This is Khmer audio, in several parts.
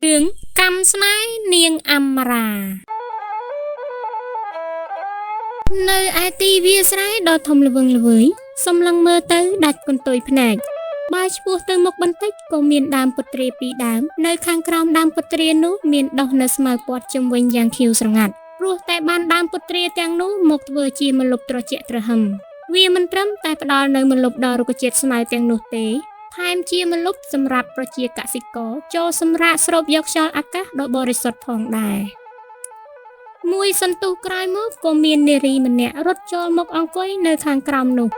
រឿងកម្មស្នេហ៍នាងអម្រានៅឯទីវាលស្រែដ៏ធំល្វឹងល្វើយសំឡឹងមើលទៅដាច់កន្ទុយភ្នែកបើឆ្ពោះទៅមុខបន្តិចក៏មានដើមពុទ្រាពីរដើមនៅខាងក្រោមដើមពុទ្រានោះមានដុះនៅស្មៅព័ទ្ធជុំវិញយ៉ាងខៀវស្រងាត់ព្រោះតែបានដើមពុទ្រាទាំងនោះមកធ្វើជាម្លប់ត្រជាក់ត្រហឹមវាមិនត្រឹមតែផ្ដល់នៅម្លប់ដល់រុក្ខជាតិស្មៅទាំងនោះទេថែមជាម្លប់សម្រាប់ប្រជាកសិករចូលសម្រាកស្រូបយកខ្យល់អាកាសដ៏បរិសុទ្ធផងដែរមួយសន្ទុះក្រោយមកក៏មាននារីម្នាក់រត់ចូលមកអង្គុយនៅខាងក្រោមនោះ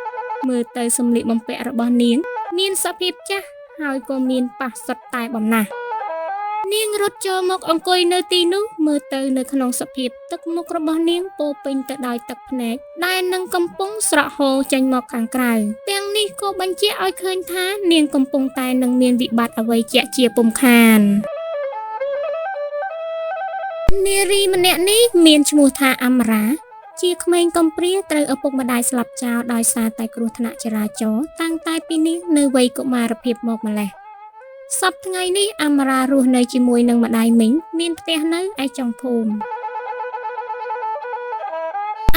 មើលទៅសម្លៀកបំពាក់របស់នាងមានសភាពចាស់ហើយក៏មានប៉ះសុទ្ធតែបំណាស់នាងរត់ចូលមកអង្គុយនៅទីនោះមើលទៅនៅក្នុងសភាពទឹកមុខរបស់នាងពោពេញទៅដោយទឹកភ្នែកដែលនឹងកំពុងស្រក់ហូរចេញមកខាងក្រៅទាំងនេះក៏បញ្ជាក់ឲ្យឃើញថានាងកំពុងតែនឹងមានវិបត្តិអ្វីជាក់ជាពុំខាននារីម្នាក់នេះមានឈ្មោះថាអម្រាជាក្មេងកំព្រាត្រូវឪពុកម្ដាយស្លាប់ចោលដោយសារតែគ្រោះថ្នាក់ចរាចរណ៍តាំងតែពីនាងនៅវ័យកុមារភាពមកម្ល៉េះសប្តាហ៍ថ្ងៃនេះអម្រារស់នៅជាមួយនឹងម្ដាយមីងមានផ្ទះនៅឯចុងភូមិ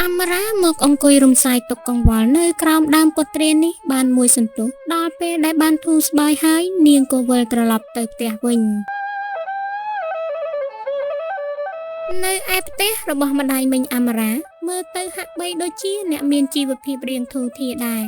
អម្រាមកអង្គុយរំសាយទុកកង្វល់នៅក្រោមដើមពុទ្រានេះបានមួយសន្ទុះដល់ពេលដែលបានធូរស្បើយហើយនាងក៏វិលត្រឡប់ទៅផ្ទះវិញនៅឯផ្ទះរបស់ម្ដាយមីងអម្រាមើលទៅហាក់បីដូចជាអ្នកមានជីវភាពរៀងធូរធារដែរ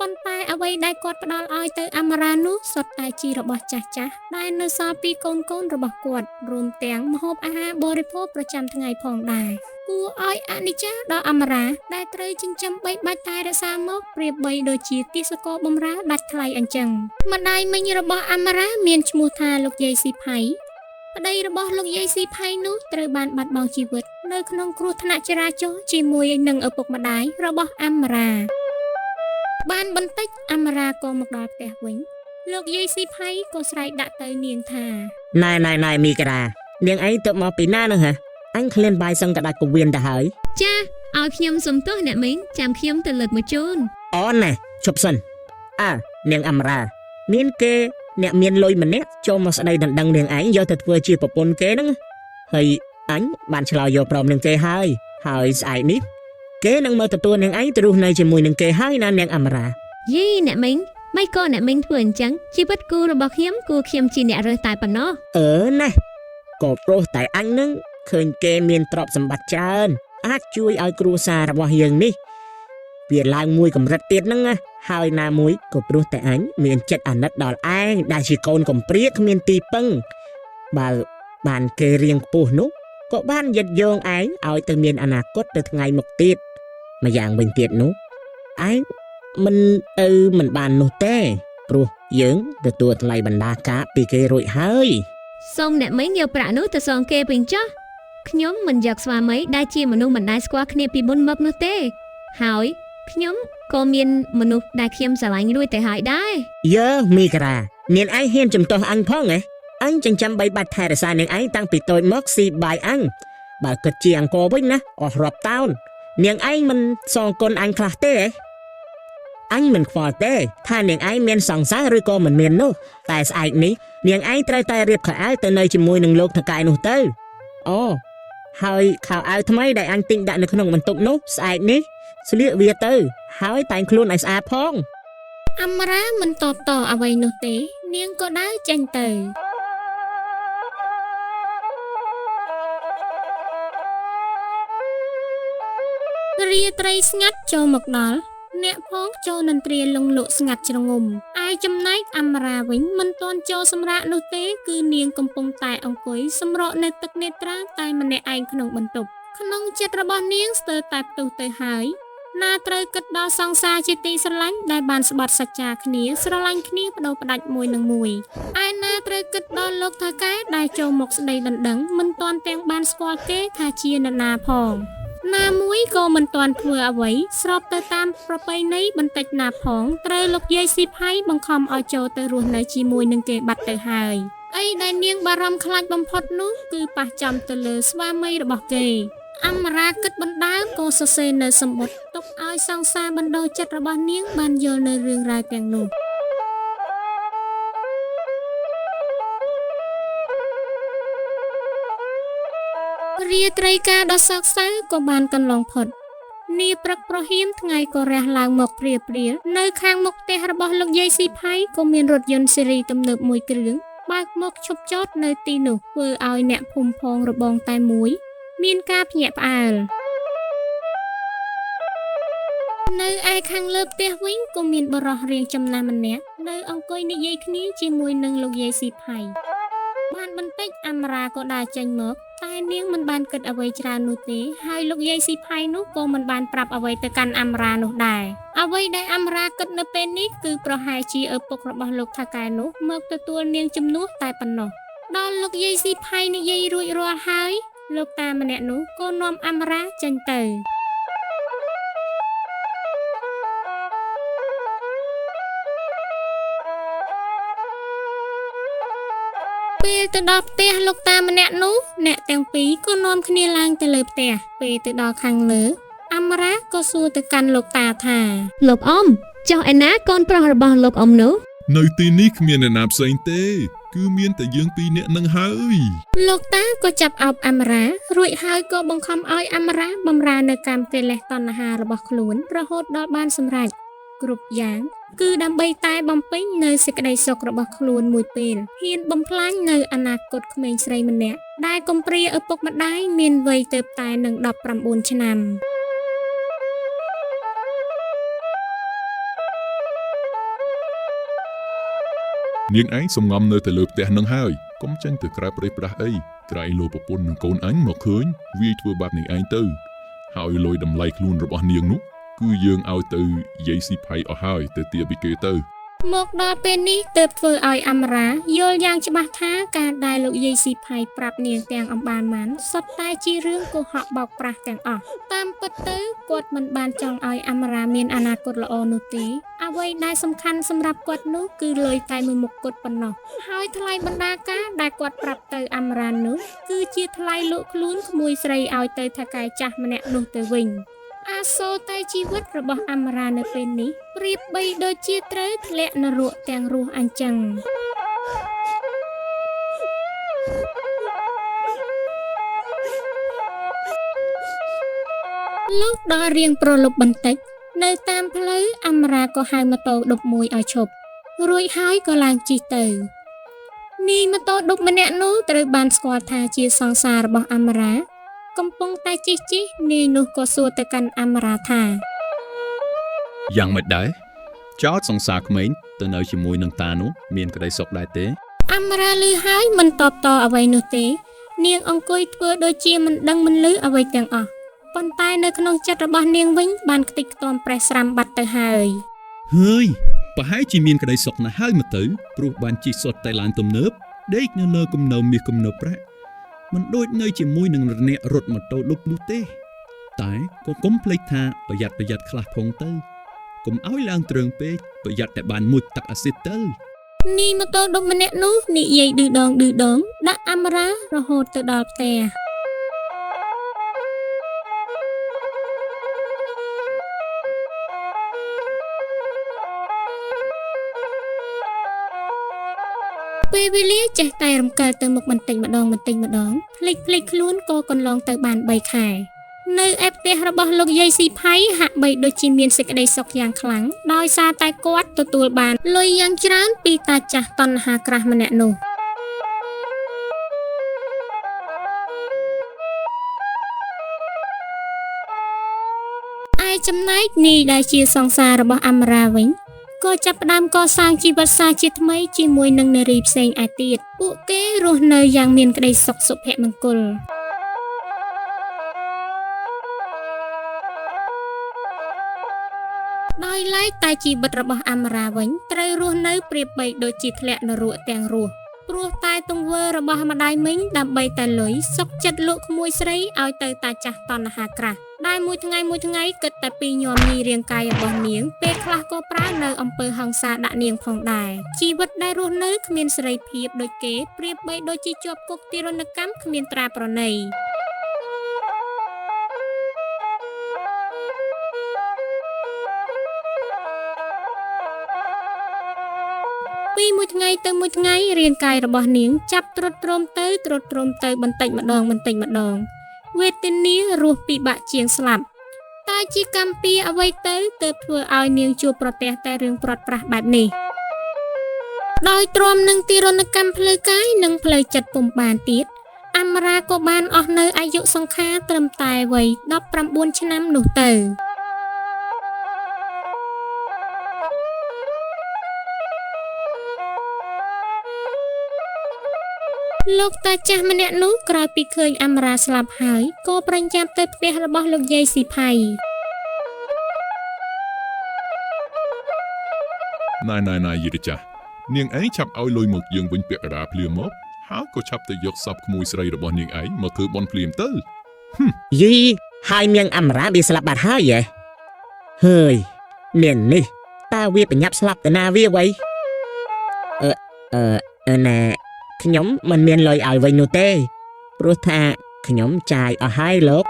ប៉ុន្តែអ្វីដែលគាត់ផ្ដល់ឲ្យទៅអម្រានោះសុទ្ធតែជារបស់ចាស់ៗដែលនៅសល់ពីកូនរបស់គាត់រួមទាំងម្ហូបអាហារបរិភោគប្រចាំថ្ងៃផងដែរគួរឲ្យអនិច្ចាដល់អម្រាដែលត្រូវចិញ្ចឹមបីបាច់តែរក្សាមកប្រៀបបីដូចជាទាសករបម្រើដាច់ថ្លៃអញ្ចឹងម្ដាយមីងរបស់អម្រាមានឈ្មោះថាលោកយាយស៊ីផៃប្តីរបស់លោកយាយស៊ីផៃនោះត្រូវបានបាត់បង់ជីវិតនៅក្នុងគ្រោះថ្នាក់ចរាចរណ៍ជាមួយនឹងឪពុកម្ដាយរបស់អម្រាបានបន្តិចអម្រាក៏មកដល់ផ្ទះវិញលោកយាយស៊ីផៃក៏ស្រែកដាក់ទៅនាងថាណែមីការានាងអីទៅមកពីណានោះហ៎អញឃ្លានបាយសឹងក្តាច់ពវៀនទៅហើយចាឲ្យខ្ញុំសុំទោសអ្នកមីងចាំខ្ញុំទៅលើកមកជូនអូនណែជប់សិននាងអម្រាមានគេអ្នកមានលុយម្នាក់ចូលមកស្ដីដណ្ដឹងនាងឯងយកទៅធ្វើជាប្រពន្ធគេហ្នឹងហើយអញបានឆ្លើយយកព្រមនឹងគេហើយស្អែកនេះគេនឹងមកទទួលនាងឯងទៅរស់នៅជាមួយនឹងគេហើយណានាងអម្រាយីអ្នកមីងមិនក៏អ្នកមីងធ្វើអញ្ចឹងជីវិតគូរបស់ខ្ញុំជាអ្នករើសតែប៉ុណ្ណោះណាក៏ព្រោះតែអញនឹងឃើញគេមានទ្រព្យសម្បត្តិច្រើនអាចជួយឲ្យគ្រួសាររបស់យើងនេះវាឡើងមួយកម្រិតទៀតហ្នឹងហើយណាមួយក៏ព្រោះតែអញមានចិត្តអាណិតដល់ឯងដែលជាកូនកំព្រាគ្មានទីពឹងបើបានគេរៀងខ្ពស់នោះក៏បានយិតយងឯងឲ្យទៅមានអនាគតទៅថ្ងៃមុខទៀតម្យ៉ាងវិញទៀតនោះឯងមិនបាននោះទេព្រោះយើងទទួលថ្លៃបណ្ដាការពីគេរួចហើយសូមអ្នកមីងយកប្រាក់នោះទៅសងគេវិញចុះខ្ញុំមិនយកស្វាមីដែលជាមនុស្សមិនដែលស្គាល់គ្នាពីមុនមកនោះទេហើយខ្ញុំក៏មានមនុស្សដែលខ្ញុំស្រឡាញ់រួចទៅហើយដែរមីការានាងឯងហ៊ានចំទាស់អញផងអញចិញ្ចឹមបីបាច់ថែរក្សានាងឯងតាំងពីតូចមកស៊ីបាយអញបើគិតជាអង្គរវិញណាអស់រាប់តោននាងឯងមិនសងគុណអញខ្លះទេអញមិនខ្វល់ទេថានាងឯងមានសង្សារឬក៏មិនមាននោះតែស្អែកនេះនាងឯងត្រូវតែរៀបខោអាវទៅនៅជាមួយនឹងលោកថកែនោះទៅហើយខោអាវថ្មីដែលអញទិញដាក់នៅក្នុងបន្ទប់នោះស្អែកនេះស្លៀកវាទៅហើយតែងខ្លួនឲ្យស្អាតផងអម្រាមិនតបតអ្វីនោះទេនាងក៏ដើរចេញទៅរាត្រីស្ងាត់ចូលមកដល់អ្នកផងចូលនន្ទ្រាលងលក់ស្ងាត់ជ្រងំឯចំណែកអម្រាវិញមិនទាន់ចូលសម្រាកនោះទេគឺនាងកំពុងតែអង្គុយសម្រក់នៅទឹកនេត្រាតែម្នាក់ឯងក្នុងបន្ទប់ក្នុងចិត្តរបស់នាងស្ទើរតែផ្ទុះទៅហើយណាត្រូវគិតដល់សង្សារជាទីស្រឡាញ់ដែលបានស្បត់សច្ចាគ្នាស្រឡាញ់គ្នាបដូរផ្ដាច់មួយនឹងមួយឯណាត្រូវគិតដល់លោកថកែដែលចូលមកស្ដីដណ្ដឹងមិនទាន់ទាំងបានស្គាល់គេថាជានរណាផងណាមួយក៏មិនទាន់ធ្វើអ្វីស្របទៅតាមប្រពៃណីបន្តិចណាផងត្រូវលោកយាយស៊ីផៃបង្ខំឲ្យចូលទៅរស់នៅជាមួយនឹងគេបាត់ទៅហើយអីដែលនាងបារម្ភខ្លាចបំផុតនោះគឺប៉ះចំទៅលើស្វាមីរបស់គេអម្រាគិតបណ្ដើរក៏សរសេរនៅសម្បត្តិទុកឲ្យសង្សារបណ្ដោចិត្តរបស់នាងបានយល់នៅរឿងរ៉ាវទាំងនោះ រាត្រីការដ៏សោកសៅក៏បានកន្លងផុតនាព្រឹកប្រហៀមថ្ងៃក៏រះឡើងមកព្រាលនៅខាងមុខផ្ទះរបស់លោកយាយស៊ីផៃក៏មានរថយន្តស៊េរីទំនើបមួយគ្រឿងបើកមកឈប់ចតនៅទីនោះធ្វើឲ្យអ្នកភូមិផងរបងតែមួយមានការភ្ញាក់ផ្អើលនៅឯខាងលើផ្ទះវិញក៏មានបរិះរាងចំណាស់ម្នាក់នៅអង្គុយនិយាយគ្នាជាមួយនឹងលោកយាយស៊ីផៃបានបន្តិចអមរាក៏ដើរចេញមកតែនាងមិនបានគិតអ្វីច្រើននោះទេហើយលោកយាយស៊ីផៃនោះក៏មិនបានប្រាប់អ្វីទៅកាន់អមរានោះដែរអ្វីដែលអមរាគិតនៅពេលនេះគឺប្រហែលជាឪពុករបស់លោកថាកែនោះមកទទួលនាងជំនួសតែប៉ុណ្ណោះដល់លោកយាយស៊ីផៃនិយាយរួចរាល់ហើយលោកតាម្នាក់នោះក៏នាំអមរាចេញទៅពេលទៅដល់ផ្ទះលោកតាម្នាក់នោះអ្នកទាំងពីរក៏នាំគ្នាឡើងទៅលើផ្ទះពេលទៅដល់ខាងលើអមរាក៏សួរទៅកាន់លោកតាថាលោកអ៊ំចុះឯណាកូនប្រុសរបស់លោកអ៊ំនោះនៅទីនេះគ្មានអ្នកណាផ្សេងទេគឺមានតែយើងពីរនាក់នឹងហើយលោកតាក៏ចាប់អោបអមរារួចហើយក៏បង្ខំឲ្យអមរាបម្រើនៅកម្មកិលេសតណ្ហារបស់ខ្លួនរហូតដល់បានសម្រេចគ្រប់យ៉ាងគឺដើម្បីតែបំពេញនៅសេចក្តីសុខរបស់ខ្លួនមួយពេលហ៊ានបំផ្លាញនៅអនាគតក្មេងស្រីម្នាក់ដែលកំព្រាឪពុកម្ដាយមានវ័យទើបតែនឹង19ឆ្នាំនាងឯងសំងំនៅតែលើផ្ទះនឹងហើយកុំចេញទៅក្រៅប្រេះប្រាស់អីក្រែងលោប្រពន្ធនឹងកូនអញមកឃើញវាធ្វើបាបនាងឯងទៅហើយលុយតម្លៃខ្លួនរបស់នាងនោះគឺយើងឲ្យទៅយាយស៊ីផៃអស់ហើយទៅទាពីគេទៅមកដល់ពេលនេះទើបធ្វើឲ្យអមរាយល់យ៉ាងច្បាស់ថាការដែលលោកយាយស៊ីផៃប្រាប់នាងទាំងអំបានម៉ានសុទ្ធតែជារឿងកុហកបោកប្រាស់ទាំងអស់តាមពិតទៅគាត់មិនបានចង់ឲ្យអមរាមានអនាគតល្អនោះទេអ្វីដែលសំខាន់សម្រាប់គាត់នោះគឺលុយតែមួយមុខគត់ប៉ុណ្ណោះហើយថ្លៃបណ្ដាការដែលគាត់ប្រាប់ទៅអមរានោះគឺជាថ្លៃលក់ខ្លួនក្មួយស្រីឲ្យទៅថៅកែចាស់ម្នាក់នោះទៅវិញអាសូរតែជីវិតរបស់អមរានៅពេលនេះប្រៀបបីដូចជាត្រូវធ្លាក់នរកទាំងរស់អញ្ចឹងលុះដល់រៀងប្រលប់បន្តិចនៅតាមផ្លូវអមរាក៏ហៅម៉ូតូឌុបមួយឲ្យឈប់រួចហើយក៏ឡើងជិះទៅនាយម៉ូតូឌុបម្នាក់នោះត្រូវបានស្គាល់ថាជាសង្សាររបស់អមរាកំពុងតែជិះនាយនោះក៏សួរទៅកាន់អមរាថាយ៉ាងម៉េចដែរចោតសង្សារក្មេងទៅនៅជាមួយនឹងតានោះមានក្តីសុខដែរទេអមរាឮហើយមិនតបតអ្វីនោះទេនាងអង្គុយធ្វើដូចជាមិនដឹងមិនឮអ្វីទាំងអស់ប៉ុន្តែនៅក្នុងចិត្តរបស់នាងវិញបានខ្ទេចខ្ទាំប្រេះស្រាំបាត់ទៅហើយហើយប្រហែលជាមានក្តីសុខណាស់ហើយមកទៅព្រោះបានជិះសុទ្ធតែឡានទំនើបដេកនៅលើគំនរមាសគំនរប្រាក់មិនដូចនៅជាមួយនឹងអ្នករត់ម៉ូតូលុបនោះទេតែក៏កុំភ្លេចថាប្រយ័ត្នខ្លះផងទៅកុំឲ្យឡើងទ្រើងពេកប្រយ័ត្នតែបានមុជទឹកអាស៊ីតទៅនាយម៉ូតូឌុបម្នាក់នោះនិយាយឌឺដងដាក់អមរារហូតទៅដល់ផ្ទះពេលវេលាចេះតែរំកិលទៅមុខបន្តិចម្ដងភ្លេចខ្លួនក៏កន្លងទៅបាន3ខែនៅឯផ្ទះរបស់លោកយាយស៊ីផៃហាក់បីដូចជាមានសេចក្តីសុខយ៉ាងខ្លាំងដោយសារតែគាត់ទទួលបានលុយយ៉ាងច្រើនពីតាចាស់តណ្ហាក្រាស់ម្នាក់នោះឯចំណែកនាយដែលជាសង្សាររបស់អមរាវិញក៏ចាប់ផ្ដើមកសាងជីវិតសាជាថ្មីជាមួយនឹងនារីផ្សេងឯទៀតពួកគេរស់នៅយ៉ាងមានក្តីសុខសុភមង្គលដោយឡែកតែជីវិតរបស់អមរាវិញត្រូវរស់នៅប្រៀបបីដូចជាធ្លាក់នរកទាំងរស់ព្រោះតែទង្វើរបស់ម្ដាយមីងដើម្បីតែលុយសុកចិត្តលក់ក្មួយស្រីឲ្យទៅតាចាស់តណ្ហាក្រាស់ដែលមួយថ្ងៃគិតតែពីញោមញីរាងកាយរបស់នាងពេលខ្លះក៏ប្រើនៅអំពើហិង្សាដាក់នាងផងដែរជីវិតដែលរស់នៅគ្មានសេរីភាពដូចគេប្រៀបបីដូចជាជាប់គុកទារុណកម្មគ្មានត្រាប្រណីពីមួយថ្ងៃទៅមួយថ្ងៃរាងកាយរបស់នាងចាប់ទ្រុឌទ្រោមទៅបន្តិចម្ដង វេទនារស់ពិបាកជាងស្លាប់តែជាកម្មពីអ្វីទៅទើបធ្វើឲ្យនាងជួបប្រទះតែរឿងប្រត់ប្រាស់បែបនេះដោយទ្រាំនឹងទារុណកម្មផ្លូវកាយនិងផ្លូវចិត្តពុំបានទៀតអមរាក៏បានអស់នៅអាយុសង្ខារត្រឹមតែវ័យ19ឆ្នាំនោះទៅលោកតាចាស់ម្នាក់នោះក្រោយពីឃើញអមរាស្លាប់ហើយក៏ប្រញាប់ទៅផ្ទះរបស់លោកយាយស៊ីផៃណៃយីរចាស់នាងឯងឆាប់ឲ្យលុយមកយើងវិញពាក់កណ្ដាលភ្លាមមកហើយក៏ឆាប់ទៅយកសពក្មួយស្រីរបស់នាងឯងមកធ្វើបន់ភ្លាមទៅយីហើយនាងអមរាវាស្លាប់បាត់ហើយហើយនាងនេះតើវាប្រញាប់ស្លាប់ទៅណាវាវៃណែខ្ញុំមិនមានលុយឲ្យវិញនោះទេព្រោះថាខ្ញុំចាយអស់ហើយលោក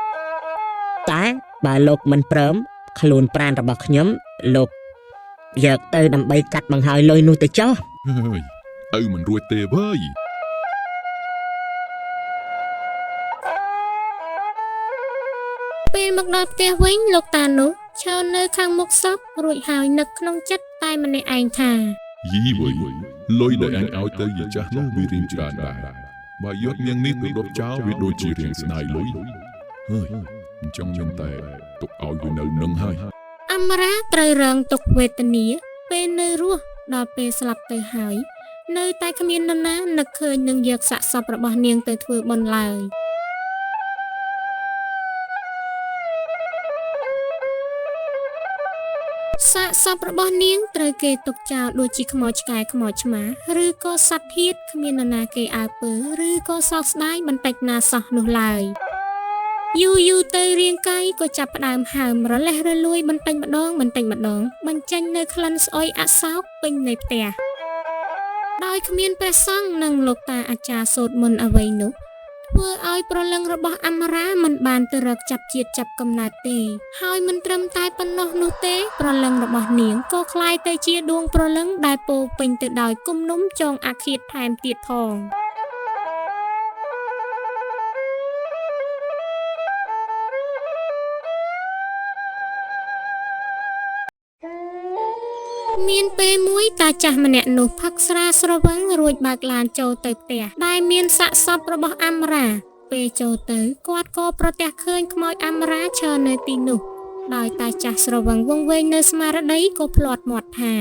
តែបើលោកមិនព្រមខ្លួនប្រាណរបស់ខ្ញុំលោកយកទៅដើម្បីកាត់បង្ហើយលុយនោះទៅចុះហើយមិនរួចទេវើយពេលមកដល់ផ្ទះវិញលោកតានោះឈរនៅខាងមុខសពរួចហើយនឹកក្នុងចិត្តតែម្នាក់ឯងថាយីវើយលុយដែលអញឲ្យទៅយាយចាស់នោះវារៀងច្រើនដែរបើយកនាងនេះទៅដុតចោលវាដូចជារៀងស្ដាយលុយហើយអញ្ចឹងខ្ញុំតែទុកឲ្យវានៅនឹងហើយអមរាត្រូវរងទុក្ខវេទនាពេលនៅរស់ដល់ពេលស្លាប់ទៅហើយនៅតែគ្មាននរណានឹកឃើញនឹងយកសាកសពរបស់នាងទៅធ្វើបុណ្យឡើយសាកសពរបស់នាងត្រូវគេទុកចោលដូចជាខ្មោចឆ្កែខ្មោចឆ្មាឬក៏សត្វធាតុគ្មាននរណាគេអើពើឬក៏សោកស្ដាយបន្តិចណាសោះនោះឡើយយូរទៅរាងកាយក៏ចាប់ផ្ដើមហើមរលេះរលួយបន្តិចម្ដងបញ្ចេញនៅក្លិនស្អុយអសោកពេញនៃផ្ទះដោយគ្មានព្រះសង្ឃនិងលោកតាអាចារ្យសូត្រមន្តអ្វីនោះធ្វើឲ្យប្រលឹងរបស់អមរាមិនបានទៅរកចាប់ជាតិចាប់កំណើតទេហើយមិនត្រឹមតែប៉ុណ្ណោះនោះទេប្រលឹងរបស់នាងក៏คล้ายទៅជាដួងប្រលឹងដែលពោពេញទៅដោយគំនុំចងអាឃាតថែមទៀតផងមានពេលមួយតាចាស់ម្នាក់នោះផឹកស្រាស្រវឹងរួចបើកឡានចូលទៅផ្ទះដែលមានសាកសពរបស់អមរាពេលចូលទៅគាត់ក៏ប្រទះឃើញខ្មោចអមរាឈរនៅទីនោះដោយតាចាស់ស្រវឹងវង្វេងនៅស្មារតីក៏ភ្លាត់មាត់ថា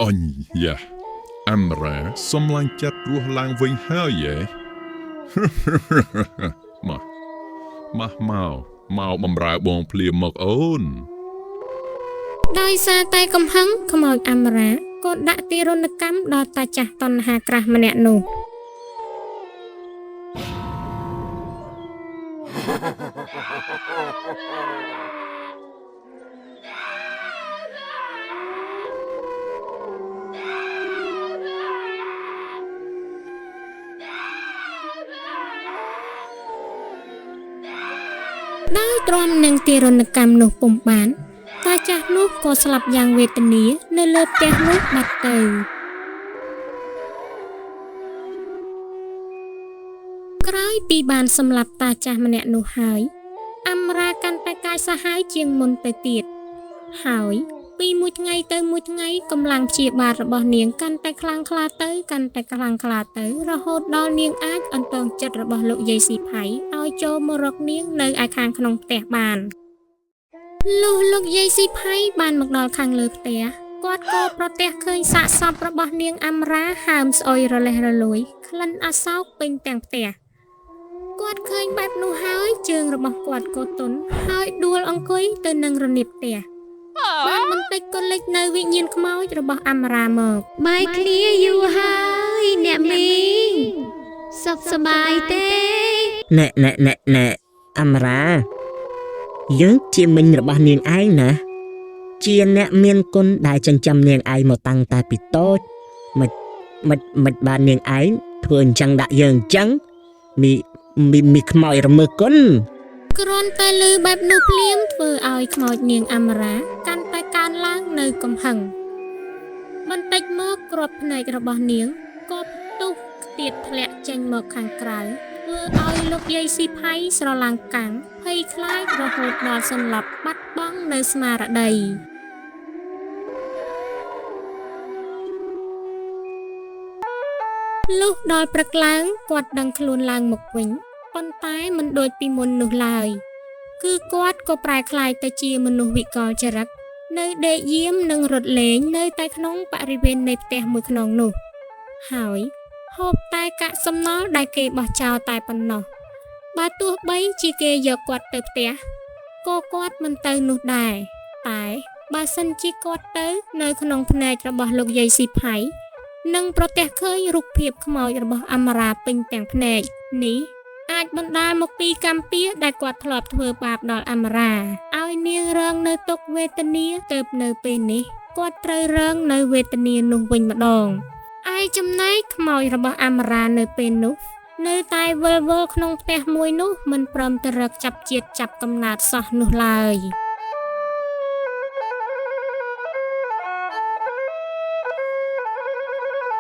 អញយ៉ាអមរាសំឡាញ់ចិត្តរស់ឡើងវិញហើយមកបំរើបងភ្លាមមកអូនដោយសារតែកំហឹងខ្មោចអមរាក៏ដាក់ទារុណកម្មដល់តាចាស់តណ្ហាក្រាស់ម្នាក់នោះដោយទ្រាំនឹងទារុណកម្មនោះពុំបានតាចាស់នោះក៏ស្លាប់យ៉ាងវេទនានៅលើផ្ទះនោះបាត់ទៅក្រោយពីបានសម្លាប់តាចាស់ម្នាក់នោះហើយអមរាកាន់តែកាយសាហាវជាងមុនទៅទៀតហើយពីមួយថ្ងៃទៅមួយថ្ងៃកម្លាំងព្យាបាលរបស់នាងកាន់តែខ្លាំងក្លាទៅរហូតដល់នាងអាចអន្តងចិត្តរបស់លោកយាយស៊ីផៃឲ្យចូលមករកនាងនៅឯខាងក្នុងផ្ទះបានលុះលោកយាយស៊ីផៃបានមកដល់ខាងលើផ្ទះគាត់ក៏ប្រទះឃើញសាកសពរបស់នាងអមរាហើមស្អុយរលេះរលួយក្លិនអសោកពេញទាំងផ្ទះគាត់ឃើញបែបនោះហើយជើងរបស់គាត់ក៏ទន់ហើយដួលអង្គុយទៅនឹងរនាបផ្ទះបានបន្តិចក៏លេចនៅវិញ្ញាណខ្មោចរបស់អមរាមកបាយគ្នាយូរហើយអ្នកមីងសុខសប្បាយទេណែអមរាយើងជាមិញរបស់នាងឯងណាជាអ្នកមានគុណដែលចិញ្ចឹមនាងឯងមកតាំងតែពីតូចមិនបាននាងឯងធ្វើអញ្ចឹងដាក់យើងអញ្ចឹងមីខ្មោចរមើលគុណគ្រាន់តែលើបែបនោះភ្លាមធ្វើឲ្យខ្មោចនាងអមរាកាន់តែកើនឡើងនៅកំហឹងបន្តិចមកគ្រាប់ភ្នែករបស់នាងក៏ផ្ទុះខ្ទាតធ្លាក់ចេញមកខាងក្រៅធ្វើ ធ្វើឲ្យលោកយាយស៊ីផៃស្រឡាំងកាំងភ័យខ្លាចរហូតដល់សន្លប់បាត់បង់នៅស្មារតីលុះដល់ព្រឹកឡើងគាត់ដឹងខ្លួនឡើងមកវិញប៉ុន្តែមិនដូចពីមុននោះឡើយគឺគាត់ក៏ប្រែក្លាយទៅជាមនុស្សវិកលចរិតនៅដេកយាមនិងរត់លេងនៅតែក្នុងបរិវេណនៃផ្ទះមួយខ្នងនោះហើយហូបតែកាក់សំណល់ដែលគេបោះចោលតែប៉ុណ្ណោះបើទោះបីជាគេយកគាត់ទៅផ្ទះក៏គាត់មិនទៅនោះដែរតែបើសិនជាគាត់ទៅនៅក្នុងភ្នែករបស់លោកយាយស៊ីផៃនឹងប្រទះឃើញរូបភាពខ្មោចរបស់អមរាពេញទាំងភ្នែកនេះអាចបណ្ដាលមកពីកម្មពៀរដែលគាត់ធ្លាប់ធ្វើបាបដល់អមរាឲ្យនាងរងនៅទុក្ខវេទនាទៅនៅពេលនេះគាត់ត្រូវរងនៅវេទនានោះវិញម្ដងឯចំណែកខ្មោចរបស់អមរានៅពេលនោះនៅតែវិលវល់ក្នុងផ្ទះមួយនោះមិនព្រមទៅរកចាប់ជាតិចាប់កំណើតសោះនោះឡើយ